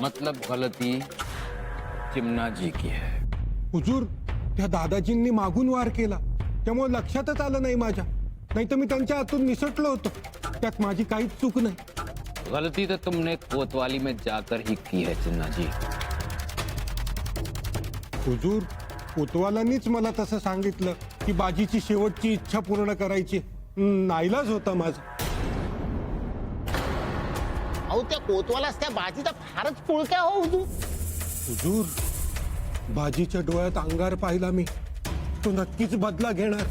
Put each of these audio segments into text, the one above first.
मतलब गलती चिमना जी की है। हुजूर, त्या दादाजींनी मागून वार केला त्यामुळे लक्षातच आलं नाही माझ्या, नाही तर मी त्यांच्या हातून निसटलो होतो. त्यात माझी काहीच चूक नाही. गलती तो तुमने कोतवाली में जाकर ही की है चिमना जी। हुजूर, कोतवालांनीच मला तसं सांगितलं की बाजीची शेवटची इच्छा पूर्ण करायची. नाईलाज होता माझा. अहो त्या कोतवालास त्या बाजीचा फारच पुळक्या हो हुजूर. हुजूर, बाजीच्या डोळ्यात अंगार पाहिला मी. तो नक्कीच बदला घेणार.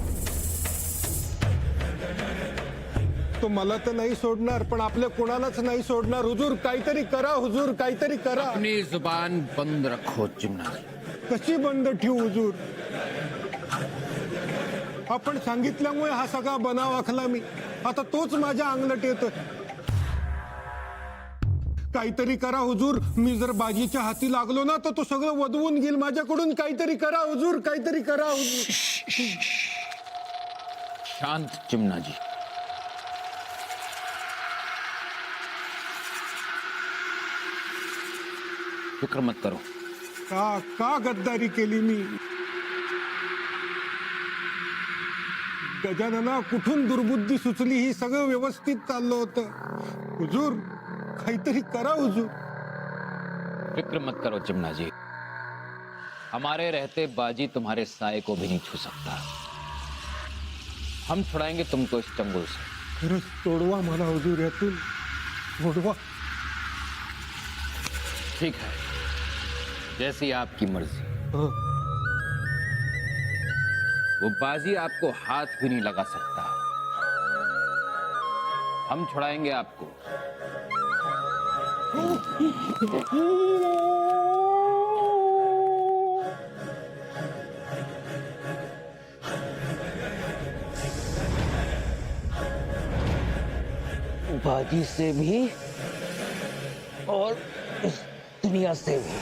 तो मला तर नाही सोडणार, पण आपल्या कोणालाच नाही सोडणार. हुजूर, काहीतरी करा. हुजूर, काहीतरी करा. अपनी जुबान बंद रखो चिमना जी। कशी बंद ठेवू हुजूर? आपण सांगितल्यामुळे हा सगळा बनाव आखला मी. आता तोच माझ्या अंगलट येतोय. काहीतरी करा हुजूर. मी जर बाजीच्या हाती लागलो ना तर तो सगळं वदवून घेईल माझ्याकडून. काहीतरी करा हुजूर, काहीतरी करा हुजूर. शांत चिमना जी। फिक्र मत करो। का गद्दारी केली मी? गजानना, कुठून दुर्बुद्धी सुचली? ही सगळं व्यवस्थित चाललं होतं. हुजूर, काहीतरी करा हुजूर. फिक्र मत करो चिमना जी, हमारे रहते बाजी तुम्हारे साए को भी नहीं छू सकता। हम छुड़ाएंगे तुमको इस चंगुल से। खरंच तोडवा मला हुजूर, यातून तोडवा. ठीक है, जैसी आपकी मर्जी। हं. वो बाजी आपको हाथ भी नहीं लगा सकता। हम छुड़ाएंगे आपको। बाजी से भी और इस दुनिया से भी।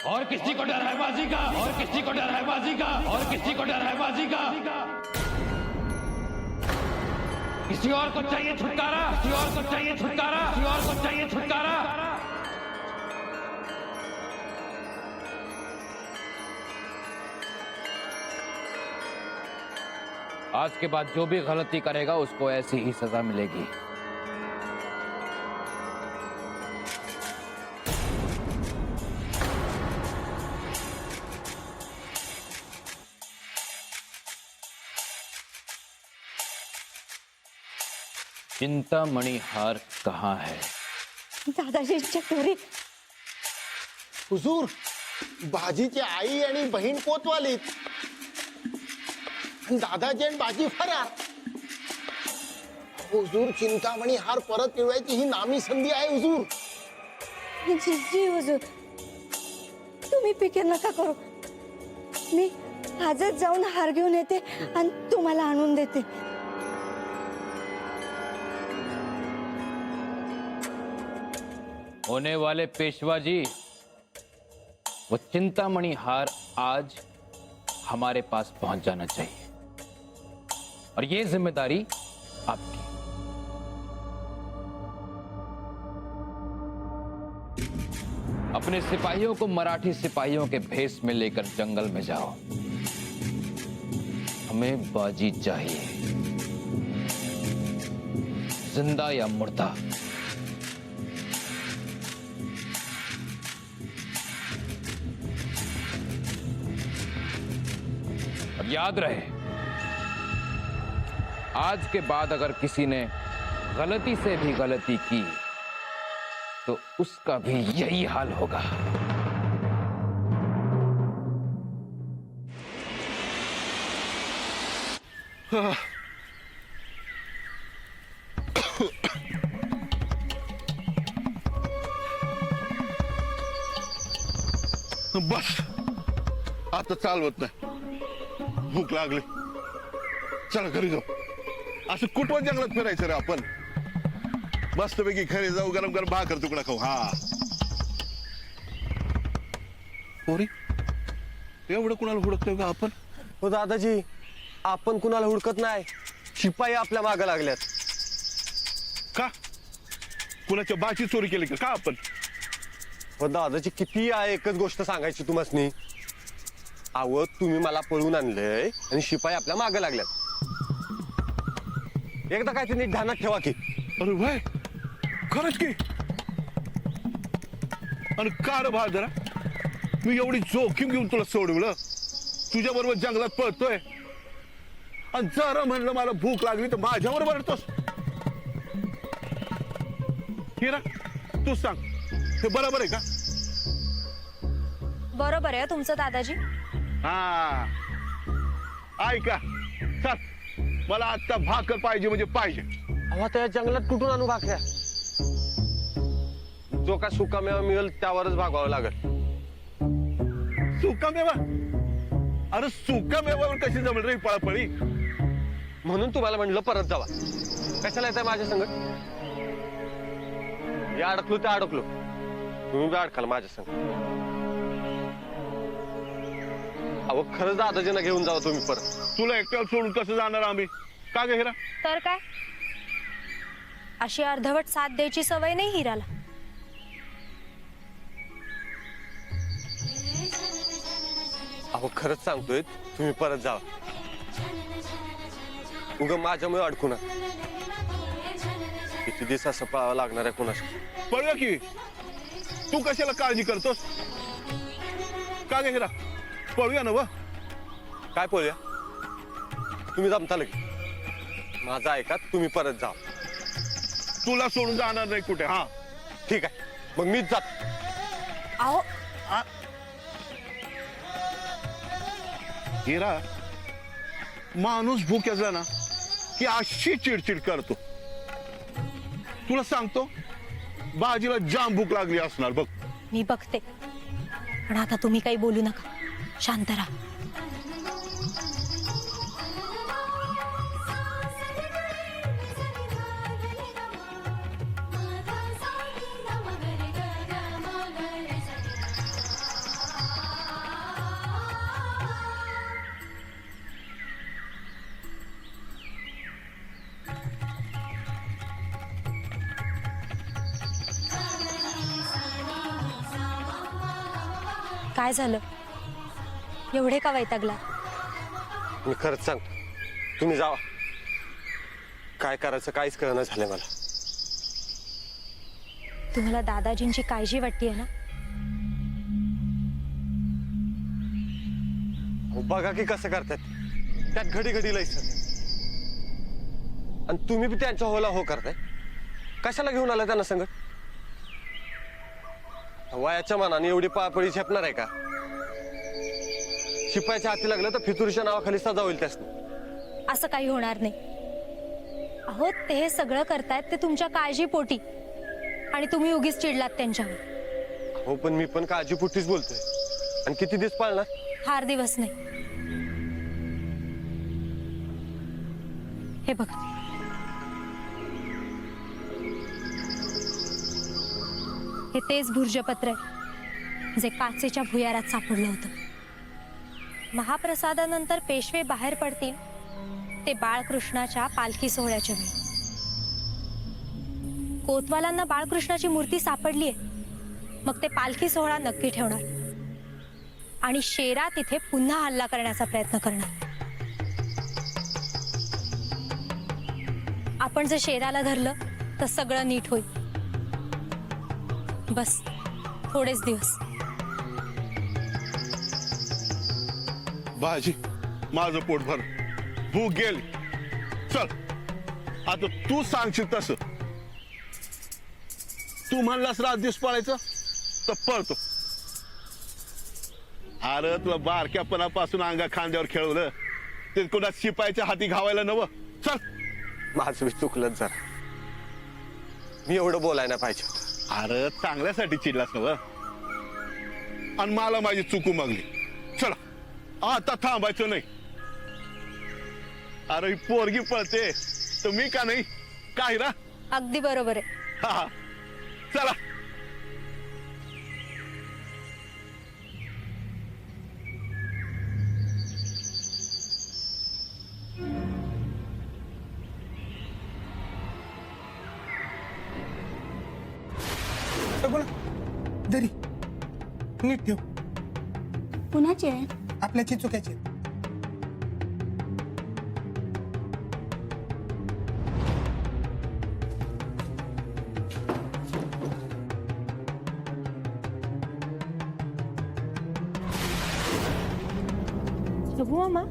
और किसी को डर है बाजी का? और किसी को डर है बाजी का? और किसी को डर है बाजी का? किसी और को चाहिए छुटकारा? किसी और को चाहिए छुटकारा? किसी और को चाहिए छुटकारा? आज के बाद जो भी गलती करेगा उसको ऐसी ही सजा मिलेगी। चिंतामणि हार कहाँ है? दादाजींच्या घरी. हुजूर, बाजीची आई आणि बहीण कोतवालीत. दादाजी आणि बाजी फरार. हुजूर, चिंतामणी हार परत मिळवायची ही नामी संधी आहे हुजूर. जी हुजूर, तुम्ही फिकीर नका करू. मी आजच जाऊन हार घेऊन येते आणि तुम्हाला आणून देते. होने वाले पेशवा जी, वो चिंतामणि हार आज हमारे पास पहुंच जाना चाहिए और ये जिम्मेदारी आपकी। अपने सिपाहियों को मराठी सिपाहियों के भेष में लेकर जंगल में जाओ। हमें बाजी चाहिए, जिंदा या मुर्दा। और याद रहे, आज के बाद अगर किसी ने गलती से भी गलती की तो उसका भी यही हाल होगा। बस आता चालवत नाही, भूक लागली. चला घरी जाऊ. असं कुठवर जंगलात फिरायचं रे आपण. मस्तपैकी घरी जाऊ, गरम गरम भाकर तुकडा खाऊ. हा पोरी, एवढं कुणाला हुडकतोय का आपण? हो दादाजी, आपण कुणाला हुडकत नाही, शिपाई आपल्या मागे लागल्यात. का कुणाच्या बाची चोरी केली का आपण? हो दादाजी, किती आहे एकच गोष्ट सांगायची तुम्हासनी. अहो तुम्ही मला पळून आणलंय आणि शिपाई आपल्या मागे लागल्यात. एकदा काय ते नीट ध्यानात ठेवा की. अरे भाई, खरंच की. आणि का रे बहादरा, मी एवढी जोखीम घेऊन तुला सोडवलं, तुझ्या बरोबर जंगलात पळतोय, आणि जरा म्हणलं मला भूक लागली तर माझ्यावर बरतोस. हिरा, तू सांग, हे बरोबर आहे का? बरोबर आहे तुमचं दादाजी. हा ऐका, चल, मला आता भाकर पाहिजे म्हणजे पाहिजे. अहो आता या जंगलात कुठून आणू भाकऱ्या? जो काय सुका मेवा मिळेल त्यावरच भागवावं लागेल. सुका मेवा? अरे सुका मेवावर कशी जमल रे पळापळी? म्हणून तुम्हाला म्हणलं परत जावा. कशाला येत आहे माझ्या संग? या अडकलो त्या अडकलो, तुम्ही बी अडकाल माझ्या संग. अहो खरंच दादाजींना घेऊन जावा तुम्ही परत. तुला एकट्याला सोडून कसं जाणार आम्ही? का ग हिरा? तर काय, अशी अर्धवट साथ द्यायची सवय नाही हिराला. अहो खरंच सांगतोय, तुम्ही परत जावा. उगा माझ्यामुळे अडकू नका. किती दिवस असं पळावं लागणार आहे कोणाशी? पळूया की. तू कशाला काळजी करतोस? का ग हिरा, पळूया ना व. काय पळूया? तुम्ही जमता लगे. माझं ऐका, तुम्ही परत जा. तुला सोडून जाणार नाही कुठे. हा ठीक आहे, मग मीच जात. अहो हिरा, माणूस भुक्याचा ना की अशी चिडचिड करतो. तुला सांगतो, बाजीला जाम भूक लागली असणार बघ. मी बघते, पण आता तुम्ही काही बोलू नका, शांत राहा. काय झालं, एवढे का वैतागला? मी खरंच सांगतो, तुम्ही जावा. काय करायचं काहीच कळना झालंय मला. तुम्हाला दादाजींची काळजी वाटतेय ना? अहो, बघा की कसं करतात. त्यात घडी घडी लयचं, आणि तुम्ही बी त्यांच्या होला हो करताय. कशाला घेऊन आला त्यांना संगत? वयाच्या मानाने एवढी पापळी झेपणार आहे का? शिपायाच्या हाती लागलं तर फितुरीच्या नावाखाली सजा होईल त्यासनी. असं काही होणार नाही. अहो ते हे सगळं करतायत ते तुमच्या काळजीपोटी, आणि तुम्ही उगीच चिडलात त्यांच्यावर. हो पण मी पण काळजीपोटीच बोलतोय. आणि किती दिवस पाळणार? फार दिवस नाही. हे बघा, हे तेच भुर्जपत्र आहे जे काचेच्या भुयारात सापडलं होतं. महाप्रसादानंतर पेशवे बाहेर पडतील ते बाळकृष्णाच्या पालखी सोहळ्याच्या वेळी. कोतवालांना बाळकृष्णाची मूर्ती सापडलीये, मग ते पालखी सोहळा नक्की ठेवणार आणि शेरा तिथे पुन्हा हल्ला करण्याचा प्रयत्न करणार. आपण जर शेराला धरलं तर सगळं नीट होईल. बस थोडेच दिवस. बाजी, माझं पोट भर, भूक गेली. चल, आता तू सांगशील तसं. तू म्हणलास रात दिवस पळायचं तर पळतो. अरे तुला बारक्यापणापासून अंगा खांद्यावर खेळवलं ते कोणा शिपायच्या हाती घावायला नवं. चल. माझं चुकलंच जरा. मी एवढं बोलायला नाही पाहिजे होतं. अरे चांगल्यासाठी चिडलास नवं आणि मला माझी चुकू मागली. चला आता थांबायचं नाही. अरे ही पोरगी पळते तर मी का नाही काय ना. अगदी बरोबर आहे. हा चला. दरी नीट ठेव. कुणाचे आहे? आपल्याची चुक्याची. सगुणा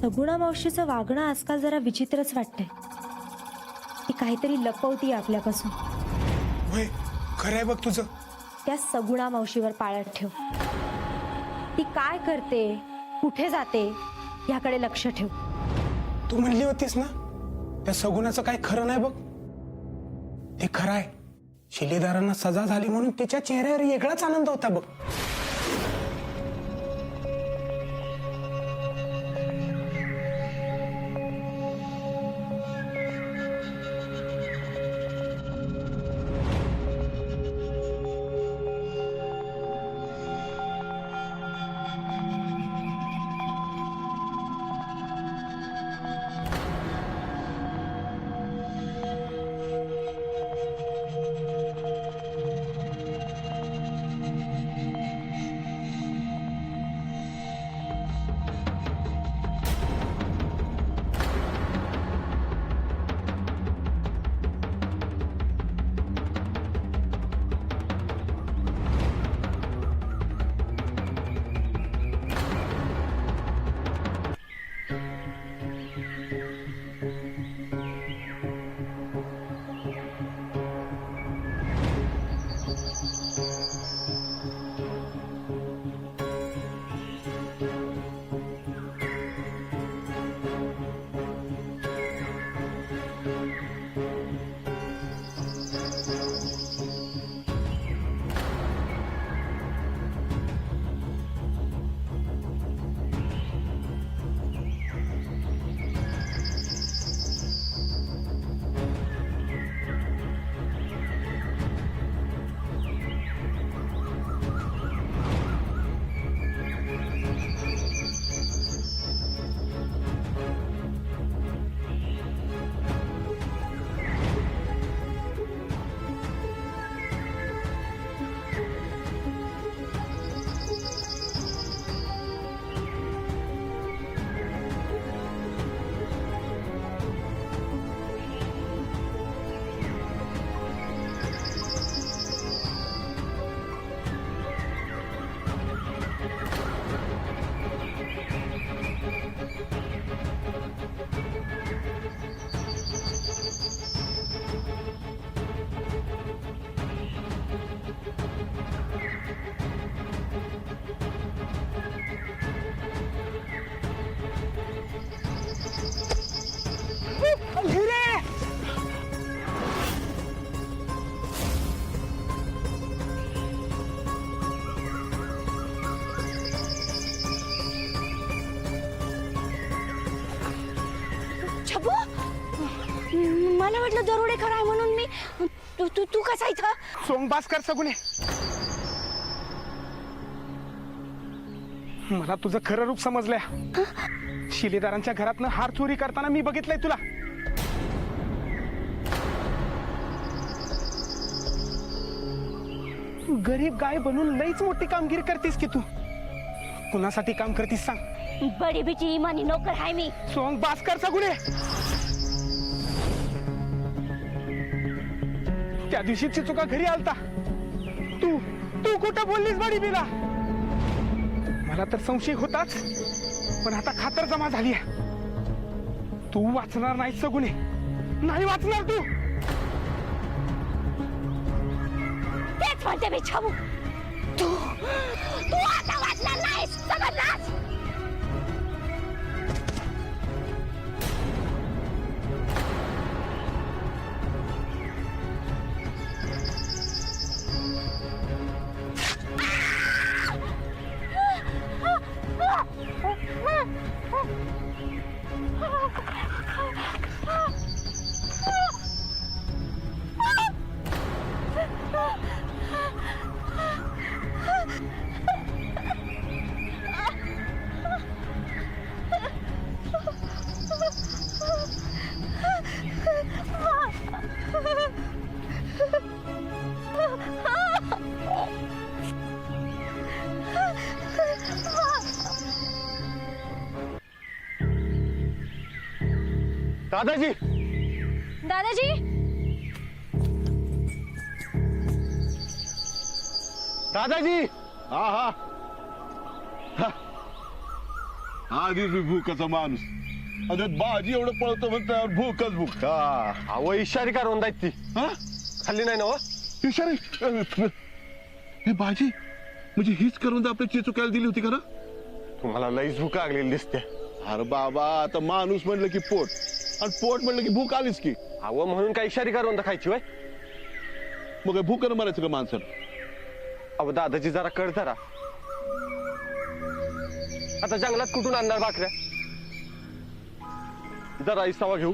सगुणा मावशीचं वागणं आजकाल जरा विचित्रच वाटतंय. ती काहीतरी लपवती आपल्यापासून. होय खरंय बघ तुझं. त्या सगुणा मावशीवर पाळत ठेव. ती काय करते, कुठे जाते याकडे लक्ष ठेव. तू म्हणली होतीस ना त्या सगुणाचं काय खरं नाही बघ. ते खरं आहे. शिलेदारांना सजा झाली म्हणून तिच्या चेहऱ्यावर वेगळाच आनंद होता बघ. छबू, मला वाटलं दरोडेखोर आहे म्हणून मी. तू तू तू कसा इथं? सोंगबास कर सगुणे. मला तुझं खरं रूप समजलंय. शिलेदारांच्या घरातनं हार चोरी करताना मी बघितलंय तुला. गरीब गाय बनून लईच मोठी कामगिरी करतीस की तू. कुणासाठी काम करतीस सांग? बडी बिची इमानी नोकर आहे मी. सोंगबास कर सगुणे. त्या दिवशी चिचुका घरी आलता. तू तू कुठं बोललीस बडी बिला? मला तर संशय होताच, पण आता खातर जमा झाली आहे. तू वाचणार नाही सगुणे, नाही वाचणार तू. तेच म्हणते मी छाबू. तू तू आता वाचणार नाहीस, समजलास? दादाजी दादाजी दादाजी हा हा हा. आधीच मी भूकाचा माणूस आणि बाजी एवढं पळतो म्हणल्यावर भूकच भूक. हा अहो इशारी का रोंदायत ती हा खाल्ली नाही ना हो? इशारे हे बाजी म्हणजे हीच करून आपल्या चिचुकायला दिली होती का ना? तुम्हाला लईच भूक लागलेली दिसते. अरे बाबा आता माणूस म्हणलं की पोट आणि पोट म्हणलं की भूक आलीच की. अहो म्हणून काय इशारी का रोंदा खायची वय? मग काय भूकनं मारायचं का माणसानं? अहो दादाजी जरा कळ धरा. आता जंगलात कुठून आणणार भाकऱ्या? जरा इसावा घेऊ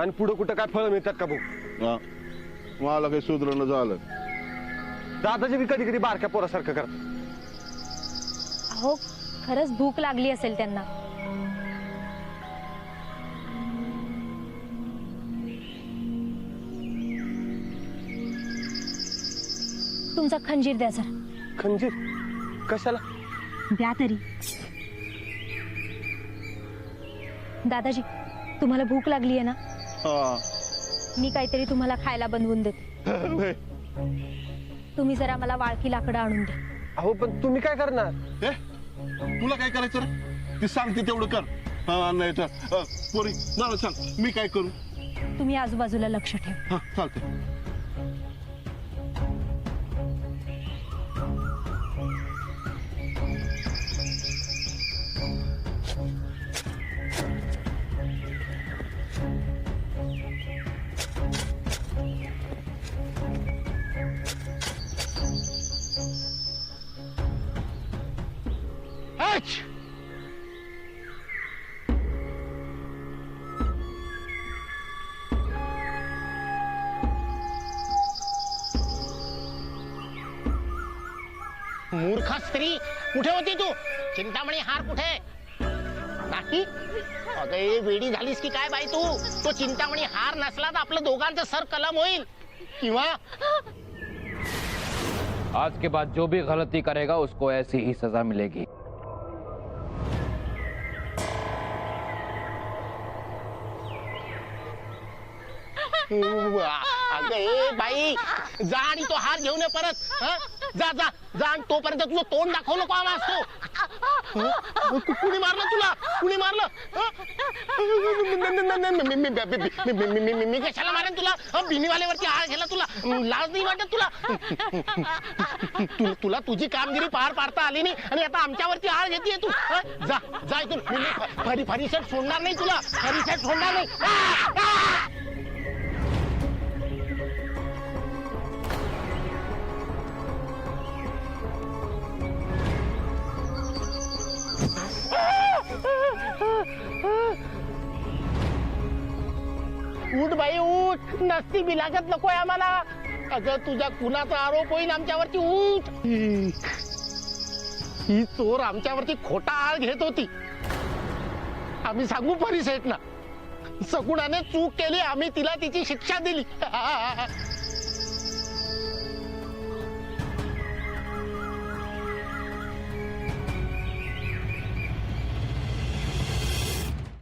आणि पुढे कुठं काय फळं मिळतात का भाऊ? हा. मला काही सुधरणं झालं. दादाजी बी कधी कधी बारक्या पोरासारखं करतात. अहो खरंच भूक लागली असेल त्यांना. तुमचा खंजीर द्या जरा. खंजीर कशाला? द्या तरी. दादाजी तुम्हाला भूक लागली आहे ना? हा. मी काहीतरी तुम्हाला खायला बनवून देते. तुम्ही जरा मला वाळकी लाकडं आणून द्या. अहो पण तुम्ही काय करणार? ए, तुला काय करायचं रे? ती सांगते तेवढं कर. हा, नाही तर पोरी मला सांग मी काय करू? तुम्ही आजूबाजूला लक्ष ठेवा. हा चालते. मूर्ख स्त्री, कुठे होती तू? चिंतामणी हार कुठे? नाही अगं ए, वेडी झालीस की काय बाई तू? तो चिंतामणी हार नसला तर आपलं दोघांचं सर कलम होईल. किंवा आज के बाद जो भी गलती करेगा उसको ऐसी ही सजा मिलेगी. अगं ए बाई, जा आणि तो हार घेऊन ये परत. हं? जा जा जा आणि तोपर्यंत तुझं तोंड दाखवू नको आम्हा असतो. कुणी मारलं तुला? कुणी मारलं? मी कशाला मारेन तुला? बिनीवाल्यावरती हार घ्यायला तुला लाज नाही वाटत तुला? तुला तुझी कामगिरी पार पाडता आली नाही आणि आता आमच्यावरती हार घेतीये तू. जा जा इथून. मी फरीसेट सोडणार नाही तुला. फरीसेट सोडणार नाही. उठ बाई उठ. नसती बिलागत नकोय आम्हाला. अगं तुझ्या कुणाचा आरोप होईल आमच्यावरती? उठ. ही चोर आमच्यावरती खोटा आळ घेत होती. आम्ही सांगू परिसेटना. सगुणाने चूक केली, आम्ही तिला तिची शिक्षा दिली.